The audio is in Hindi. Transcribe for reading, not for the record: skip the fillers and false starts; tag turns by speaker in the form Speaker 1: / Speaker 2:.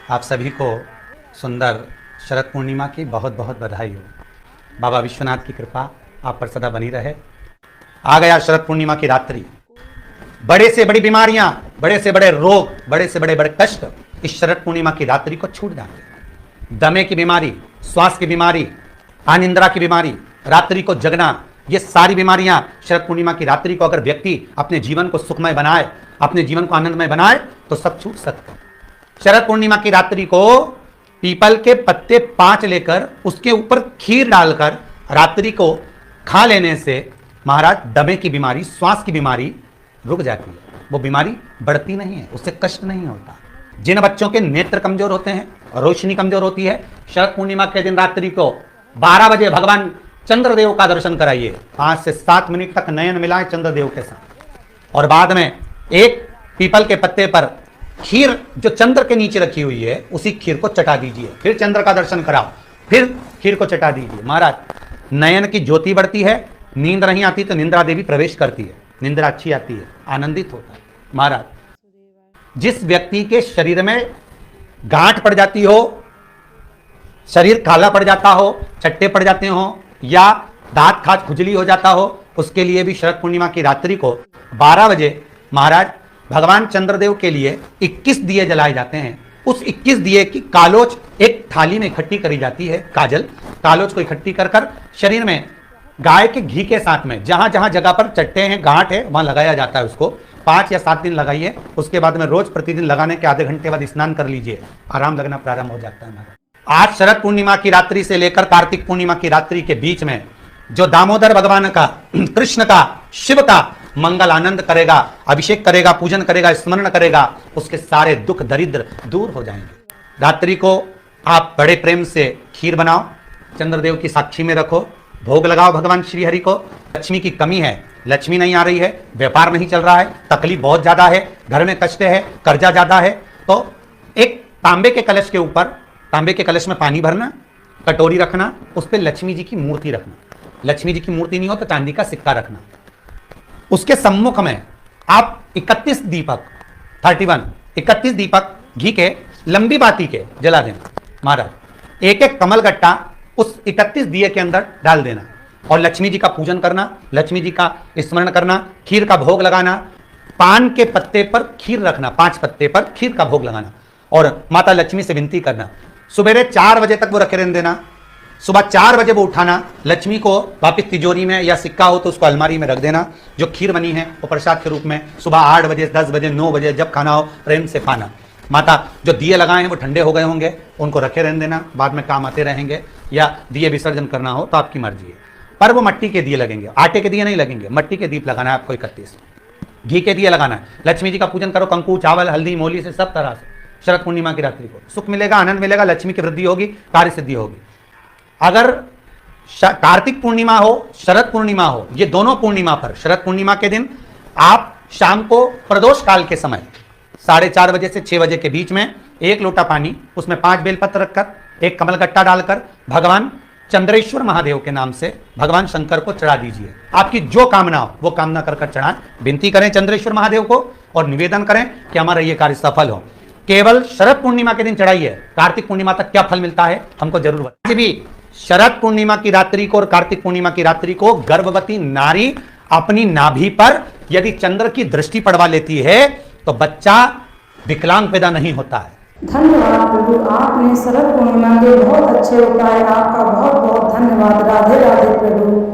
Speaker 1: आप सभी को सुंदर शरद पूर्णिमा की बहुत बहुत बधाई हो। बाबा विश्वनाथ की कृपा आप पर सदा बनी रहे। आ गया शरद पूर्णिमा की रात्रि। बड़े से बड़ी बीमारियां, बड़े से बड़े रोग, बड़े से बड़े बड़े कष्ट इस शरद पूर्णिमा की रात्रि को छूट जाते हैं। दमे की बीमारी, श्वास की बीमारी, अनिद्रा की बीमारी, रात्रि को जगना, ये सारी बीमारियां शरद पूर्णिमा की रात्रि को अगर व्यक्ति अपने जीवन को सुखमय बनाए, अपने जीवन को आनंदमय बनाए तो सब छूट सकता है। शरद पूर्णिमा की रात्रि को पीपल के पत्ते 5 लेकर उसके ऊपर खीर डालकर रात्रि को खा लेने से महाराज दमे की बीमारी, श्वास की बीमारी रुक जाती है। वो बीमारी बढ़ती नहीं है, उससे कष्ट नहीं होता। जिन बच्चों के नेत्र कमजोर होते हैं, रोशनी कमजोर होती है, शरद पूर्णिमा के दिन रात्रि को 12 बजे भगवान चंद्रदेव का दर्शन कराइए। 5 से 7 मिनट तक नयन मिलाएं चंद्रदेव के साथ और बाद में एक पीपल के पत्ते पर खीर जो चंद्र के नीचे रखी हुई है उसी खीर को चटा दीजिए। फिर चंद्र का दर्शन कराओ, फिर खीर को चटा दीजिए। महाराज नयन की ज्योति बढ़ती है, नींद नहीं आती तो निंद्रा देवी प्रवेश करती है, निंद्रा अच्छी आती है, आनंदित होता है। महाराज जिस व्यक्ति के शरीर में गांठ पड़ जाती हो, शरीर काला पड़ जाता हो, चट्टे पड़ जाते हो या दांत खाज खुजली हो जाता हो, उसके लिए भी शरद पूर्णिमा की रात्रि को 12 बजे महाराज भगवान चंद्रदेव के लिए 21 दिए जलाए जाते हैं। उस 21 दिए की कालोच एक थाली में इकट्ठी करी जाती है, काजल कालोच को इकट्ठी कर कर शरीर में गाय के घी के साथ में जहां जहां जगह पर चट्टे हैं, गांठ है, वहां लगाया जाता है। उसको 5 या 7 दिन लगाइए। उसके बाद में रोज प्रतिदिन लगाने के आधे घंटे बाद स्नान कर लीजिए, आराम लगना प्रारंभ हो जाता है। आज शरद पूर्णिमा की रात्रि से लेकर कार्तिक पूर्णिमा की रात्रि के बीच में जो दामोदर भगवान का, कृष्ण का, शिव का मंगल आनंद करेगा, अभिषेक करेगा, पूजन करेगा, स्मरण करेगा, उसके सारे दुख दरिद्र दूर हो जाएंगे। रात्रि को आप बड़े प्रेम से खीर बनाओ, चंद्रदेव की साक्षी में रखो, भोग लगाओ भगवान श्री हरि को। लक्ष्मी की कमी है, लक्ष्मी नहीं आ रही है, व्यापार नहीं चल रहा है, तकलीफ बहुत ज्यादा है, घर में कष्ट है, कर्जा ज्यादा है, तो एक तांबे के कलश के ऊपर, तांबे के कलश में पानी भरना, कटोरी रखना, उस पर लक्ष्मी जी की मूर्ति रखना। लक्ष्मी जी की मूर्ति नहीं हो तो चांदी का सिक्का रखना। उसके सम्मुख में आप 31 दीपक घी के लंबी बाती के जला देना। महाराज एक एक कमल गट्टा उस 31 दिए के अंदर डाल देना और लक्ष्मी जी का पूजन करना, लक्ष्मी जी का स्मरण करना, खीर का भोग लगाना, पान के पत्ते पर खीर रखना, 5 पत्ते पर खीर का भोग लगाना और माता लक्ष्मी से विनती करना। सुबह 4 बजे तक वो रखे रहने देना, सुबह 4 बजे वो उठाना, लक्ष्मी को वापिस तिजोरी में या सिक्का हो तो उसको अलमारी में रख देना। जो खीर बनी है वो प्रसाद के रूप में सुबह 8 बजे, 10 बजे, 9 बजे जब खाना हो प्रेम से खाना। माता जो दिए लगाए हैं वो ठंडे हो गए होंगे, उनको रखे रहने देना, बाद में काम आते रहेंगे, या दिए विसर्जन करना हो तो आपकी मर्जी है। पर वो मट्टी के दिए लगेंगे, आटे के दिए नहीं लगेंगे, मट्टी के दीप लगाना है आपको 31, घी के दिए लगाना है। लक्ष्मी जी का पूजन करो, कंकु, चावल, हल्दी, मोली से सब तरह से। शरद पूर्णिमा की रात्रि को सुख मिलेगा, आनंद मिलेगा, लक्ष्मी की वृद्धि होगी, कार्य सिद्धि होगी। अगर कार्तिक पूर्णिमा हो, शरद पूर्णिमा हो, ये दोनों पूर्णिमा पर शरद पूर्णिमा के दिन आप शाम को प्रदोष काल के समय 4:30 बजे से 6 बजे के बीच में 1 लोटा पानी, उसमें 5 बेलपत्र रखकर, 1 कमलगट्टा डालकर भगवान चंद्रेश्वर महादेव के नाम से भगवान शंकर को चढ़ा दीजिए। आपकी जो कामना हो वो कामना कर चढ़ाएं, विनती करें चंद्रेश्वर महादेव को और निवेदन करें कि हमारा ये कार्य सफल हो। केवल शरद पूर्णिमा के दिन चढ़ाइए, कार्तिक पूर्णिमा तक क्या फल मिलता है हमको जरूर बताइए। भी शरद पूर्णिमा की रात्रि को और कार्तिक पूर्णिमा की रात्रि को गर्भवती नारी अपनी नाभि पर यदि चंद्र की दृष्टि पड़वा लेती है तो बच्चा विकलांग पैदा नहीं होता है।
Speaker 2: धन्यवाद प्रभु, आपने शरद पूर्णिमा के बहुत अच्छे उपाय, आपका बहुत बहुत धन्यवाद। राधे राधे प्रभु।